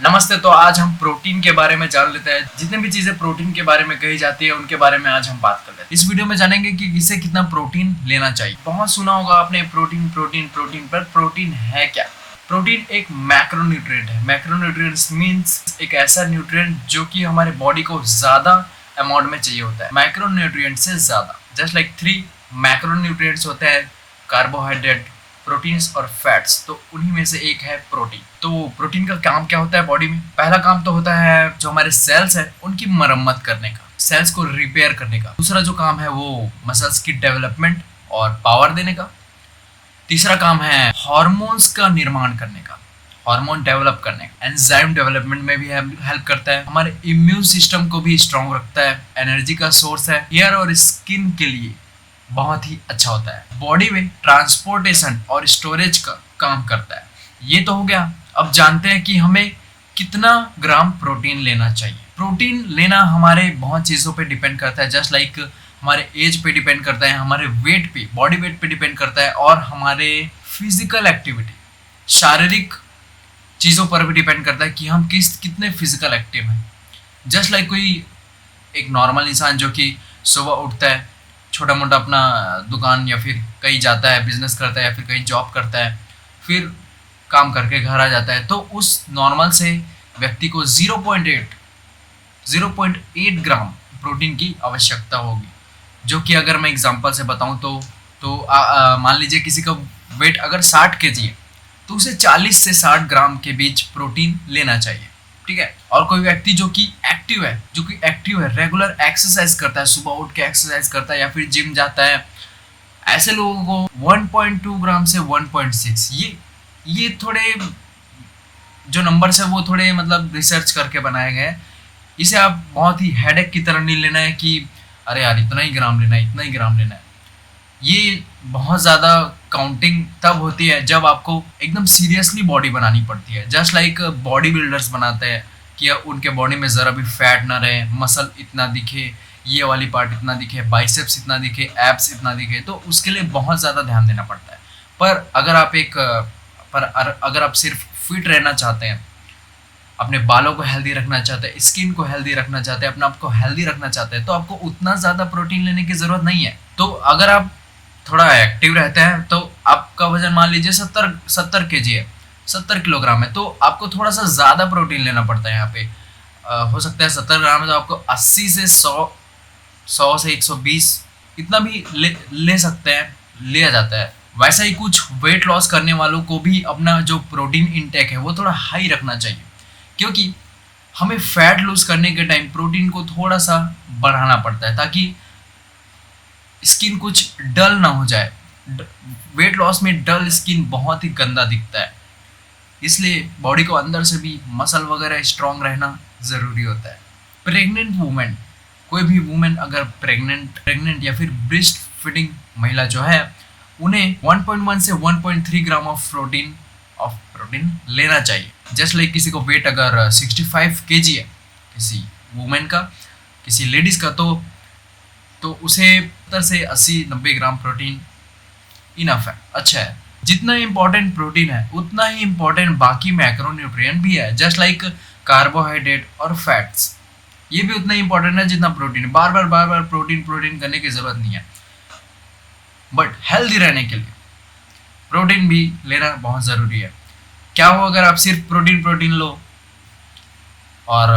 नमस्ते। तो आज हम प्रोटीन के बारे में जान लेते हैं। जितने भी चीजें प्रोटीन के बारे में कही जाती है उनके बारे में आज हम बात कर लेते हैं। इस वीडियो में जानेंगे कि किसे कितना प्रोटीन लेना चाहिए। बहुत सुना होगा आपने प्रोटीन प्रोटीन प्रोटीन, पर प्रोटीन है क्या? प्रोटीन एक मैक्रोन्यूट्रिएंट है। मैक्रोन्यूट्रिएंट्स मींस एक ऐसा न्यूट्रिएंट जो कि हमारे बॉडी को ज्यादा अमाउंट में चाहिए होता है, मैक्रोन्यूट्रिएंट से ज्यादा। जस्ट लाइक 3 मैक्रोन्यूट्रिएंट्स होते हैं, कार्बोहाइड्रेट, प्रोटीन्स और फैट्स। तो उन्हीं में से एक है प्रोटीन। तो प्रोटीन का काम क्या होता है बॉडी में? पहला काम तो होता है जो हमारे सेल्स है उनकी मरम्मत करने का, सेल्स को रिपेयर करने का। दूसरा जो काम है वो मसल्स की डेवलपमेंट और पावर देने का। तीसरा काम है हार्मोन्स का निर्माण करने का, हार्मोन डेवलप करने का। एंजाइम डेवलपमेंट में भी हेल्प करता है। हमारे इम्यून सिस्टम को भी स्ट्रांग रखता है। एनर्जी का सोर्स है। हेयर और स्किन के लिए बहुत ही अच्छा होता है। बॉडी में ट्रांसपोर्टेशन और स्टोरेज का काम करता है। ये तो हो गया। अब जानते हैं कि हमें कितना ग्राम प्रोटीन लेना चाहिए। प्रोटीन लेना हमारे बहुत चीज़ों पे डिपेंड करता है। जस्ट लाइक हमारे एज पे डिपेंड करता है, हमारे वेट पे, बॉडी वेट पे डिपेंड करता है, और हमारे फिजिकल एक्टिविटी, शारीरिक चीज़ों पर भी डिपेंड करता है कि हम कितने फिजिकल एक्टिव हैं। जस्ट लाइक कोई एक नॉर्मल इंसान जो कि सुबह उठता है, छोटा मोटा अपना दुकान या फिर कहीं जाता है, बिजनेस करता है या फिर कहीं जॉब करता है, फिर काम करके घर आ जाता है, तो उस नॉर्मल से व्यक्ति को 0.8 ग्राम प्रोटीन की आवश्यकता होगी। जो कि अगर मैं एग्जांपल से बताऊं तो मान लीजिए किसी का वेट अगर 60 kg है तो उसे 40 से 60 ग्राम के बीच प्रोटीन लेना चाहिए। ठीक है। और कोई व्यक्ति जो कि एक्टिव है, रेगुलर एक्सरसाइज करता है, सुबह उठ के एक्सरसाइज करता है या फिर जिम जाता है, ऐसे लोगों को 1.2 ग्राम से 1.6, ये थोड़े जो नंबर्स है वो थोड़े मतलब रिसर्च करके बनाए गए हैं। इसे आप बहुत ही हेडेक की तरह नहीं लेना है कि अरे यार इतना ही ग्राम लेना है, इतना ही ग्राम लेना है। ये बहुत ज़्यादा काउंटिंग तब होती है जब आपको एकदम सीरियसली बॉडी बनानी पड़ती है। जस्ट लाइक बॉडी बिल्डर्स बनाते हैं कि उनके बॉडी में ज़रा भी फैट ना रहे, मसल इतना दिखे, ये वाली पार्ट इतना दिखे, बाइसेप्स इतना दिखे, एब्स इतना दिखे, तो उसके लिए बहुत ज़्यादा ध्यान देना पड़ता है। पर अगर आप सिर्फ फिट रहना चाहते हैं, अपने बालों को हेल्दी रखना चाहते हैं, स्किन को हेल्दी रखना चाहते हैं, अपने आप को हेल्दी रखना चाहते हैं, तो आपको उतना ज़्यादा प्रोटीन लेने की ज़रूरत नहीं है। तो अगर आप थोड़ा एक्टिव रहते हैं तो आपका वजन मान लीजिए 70 kg है, 70 किलोग्राम है, तो आपको थोड़ा सा ज़्यादा प्रोटीन लेना पड़ता है। यहाँ पे हो सकता है 70 ग्राम है तो आपको 80 से 100 से 120 इतना भी ले सकते हैं, लिया जाता है। वैसा ही कुछ वेट लॉस करने वालों को भी अपना जो प्रोटीन इंटेक है वो थोड़ा हाई रखना चाहिए, क्योंकि हमें फैट लूज करने के टाइम प्रोटीन को थोड़ा सा बढ़ाना पड़ता है ताकि स्किन कुछ डल ना हो जाए। वेट लॉस में डल स्किन बहुत ही गंदा दिखता है, इसलिए बॉडी को अंदर से भी मसल वगैरह स्ट्रांग रहना ज़रूरी होता है। प्रेग्नेंट वुमेन, कोई भी वुमेन अगर प्रेग्नेंट या फिर ब्रेस्ट फीडिंग महिला जो है, उन्हें 1.1 से 1.3 ग्राम ऑफ प्रोटीन लेना चाहिए। जस्ट लाइक किसी को वेट अगर 65 kg है, किसी वुमेन का, किसी लेडीज़ का, तो उसे 70 से 80-90 ग्राम प्रोटीन इनफ है, अच्छा है। जितना इम्पोर्टेंट प्रोटीन है उतना ही इम्पोर्टेंट बाकी मैक्रोन्यूट्रिएंट भी है। जस्ट लाइक कार्बोहाइड्रेट और फैट्स, ये भी उतना ही इम्पोर्टेंट है जितना प्रोटीन है। बार बार प्रोटीन करने की ज़रूरत नहीं है। बट हेल्दी रहने के लिए प्रोटीन भी लेना बहुत ज़रूरी है। क्या हो अगर आप सिर्फ प्रोटीन लो और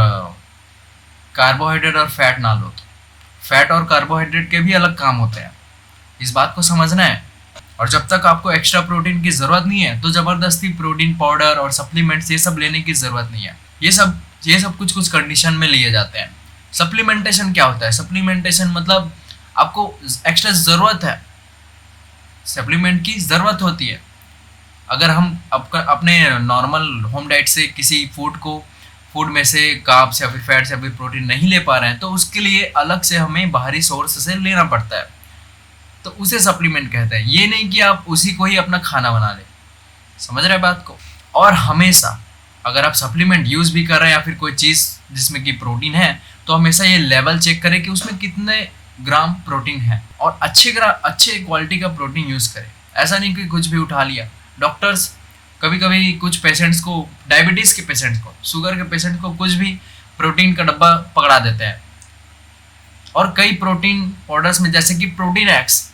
कार्बोहाइड्रेट और फैट ना लो? तो फैट और कार्बोहाइड्रेट के भी अलग काम होते हैं, इस बात को समझना है। और जब तक आपको एक्स्ट्रा प्रोटीन की ज़रूरत नहीं है तो ज़बरदस्ती प्रोटीन पाउडर और सप्लीमेंट्स ये सब लेने की ज़रूरत नहीं है। ये सब कुछ कंडीशन में लिए जाते हैं। सप्लीमेंटेशन क्या होता है? सप्लीमेंटेशन मतलब आपको एक्स्ट्रा ज़रूरत है, सप्लीमेंट की ज़रूरत होती है। अगर हम अपने नॉर्मल होम डाइट से किसी फूड में से कार्ब्स या फिर फैट्स या फिर प्रोटीन नहीं ले पा रहे हैं तो उसके लिए अलग से हमें बाहरी सोर्स से लेना पड़ता है, तो उसे सप्लीमेंट कहते हैं। ये नहीं कि आप उसी को ही अपना खाना बना लें, समझ रहे बात को। और हमेशा अगर आप सप्लीमेंट यूज़ भी कर रहे हैं या फिर कोई चीज़ जिसमें कि प्रोटीन है, तो हमेशा ये लेवल चेक करें कि उसमें कितने ग्राम प्रोटीन है, और अच्छे क्वालिटी का प्रोटीन यूज़ करें। ऐसा नहीं कि कुछ भी उठा लिया। डॉक्टर्स कभी कभी कुछ पेशेंट्स को, डायबिटीज़ के पेशेंट्स को, शुगर के पेशेंट को कुछ भी प्रोटीन का डब्बा पकड़ा देते हैं। और कई प्रोटीन पाउडर्स में, जैसे कि प्रोटीन एक्स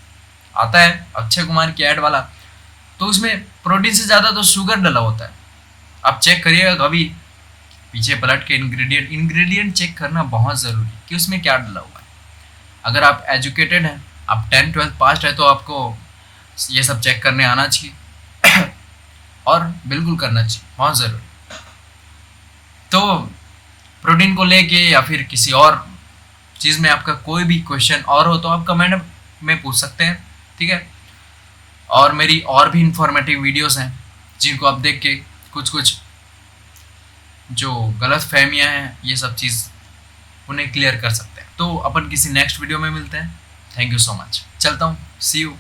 आता है अक्षय कुमार की ऐड वाला, तो उसमें प्रोटीन से ज़्यादा तो शुगर डला होता है। आप चेक करिएगा कभी पीछे पलट के इंग्रेडिएंट चेक करना बहुत ज़रूरी है कि उसमें क्या डला हुआ है। अगर आप एजुकेटेड हैं, आप 10-12 पास है, तो आपको ये सब चेक करने आना चाहिए और बिल्कुल करना चाहिए, बहुत ज़रूरी। तो प्रोटीन को लेके या फिर किसी और चीज़ में आपका कोई भी क्वेश्चन और हो तो आप कमेंट में पूछ सकते हैं, ठीक है। और मेरी और भी इंफॉर्मेटिव वीडियोस हैं जिनको आप देख के कुछ जो गलत फहमियाँ हैं, ये सब चीज़ उन्हें क्लियर कर सकते हैं। तो अपन किसी नेक्स्ट वीडियो में मिलते हैं। थैंक यू सो मच, चलता हूँ, सी यू।